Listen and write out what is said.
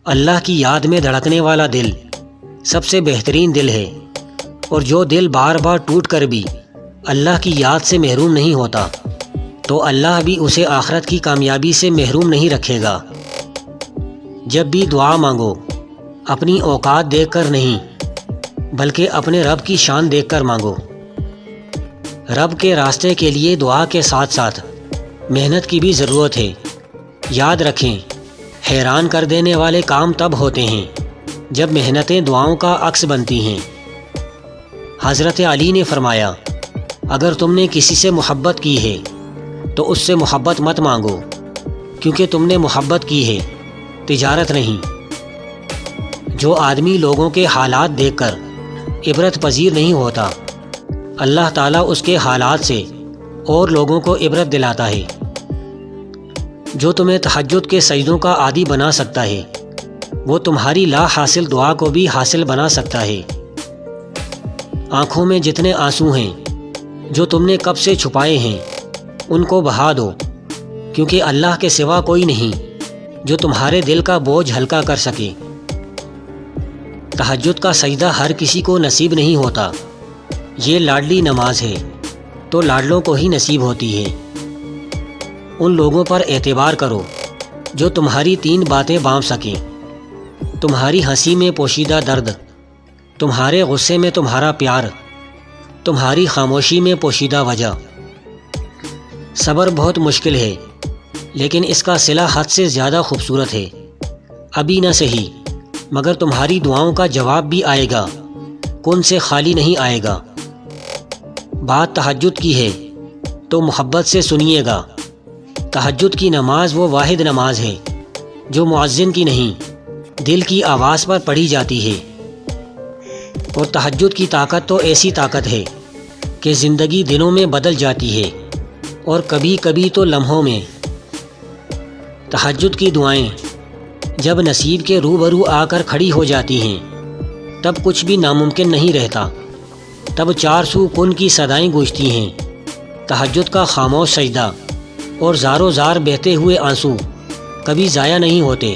اللہ کی یاد میں دھڑکنے والا دل سب سے بہترین دل ہے، اور جو دل بار بار ٹوٹ کر بھی اللہ کی یاد سے محروم نہیں ہوتا تو اللہ بھی اسے آخرت کی کامیابی سے محروم نہیں رکھے گا۔ جب بھی دعا مانگو اپنی اوقات دیکھ کر نہیں بلکہ اپنے رب کی شان دیکھ کر مانگو۔ رب کے راستے کے لیے دعا کے ساتھ ساتھ محنت کی بھی ضرورت ہے۔ یاد رکھیں، حیران کر دینے والے کام تب ہوتے ہیں جب محنتیں دعاؤں کا عکس بنتی ہیں۔ حضرت علی نے فرمایا، اگر تم نے کسی سے محبت کی ہے تو اس سے محبت مت مانگو، کیونکہ تم نے محبت کی ہے، تجارت نہیں۔ جو آدمی لوگوں کے حالات دیکھ کر عبرت پذیر نہیں ہوتا، اللہ تعالیٰ اس کے حالات سے اور لوگوں کو عبرت دلاتا ہے۔ جو تمہیں تہجد کے سجدوں کا عادی بنا سکتا ہے، وہ تمہاری لا حاصل دعا کو بھی حاصل بنا سکتا ہے۔ آنکھوں میں جتنے آنسو ہیں جو تم نے کب سے چھپائے ہیں، ان کو بہا دو، کیونکہ اللہ کے سوا کوئی نہیں جو تمہارے دل کا بوجھ ہلکا کر سکے۔ تہجد کا سجدہ ہر کسی کو نصیب نہیں ہوتا۔ یہ لاڈلی نماز ہے تو لاڈلوں کو ہی نصیب ہوتی ہے۔ ان لوگوں پر اعتبار کرو جو تمہاری 3 باتیں بانپ سکیں: تمہاری ہنسی میں پوشیدہ درد، تمہارے غصے میں تمہارا پیار، تمہاری خاموشی میں پوشیدہ وجہ۔ صبر بہت مشکل ہے، لیکن اس کا صلہ حد سے زیادہ خوبصورت ہے۔ ابھی نہ صحیح، مگر تمہاری دعاؤں کا جواب بھی آئے گا، کن سے خالی نہیں آئے گا۔ بات تہجد کی ہے تو محبت سے سنیے گا۔ تہجد کی نماز وہ واحد نماز ہے جو مؤذن کی نہیں، دل کی آواز پر پڑھی جاتی ہے۔ اور تہجد کی طاقت تو ایسی طاقت ہے کہ زندگی دنوں میں بدل جاتی ہے، اور کبھی کبھی تو لمحوں میں۔ تہجد کی دعائیں جب نصیب کے روبرو آ کر کھڑی ہو جاتی ہیں، تب کچھ بھی ناممکن نہیں رہتا۔ تب 400 کن کی صدائیں گونجتی ہیں۔ تہجد کا خاموش سجدہ اور زاروں زار بہتے ہوئے آنسو کبھی ضائع نہیں ہوتے۔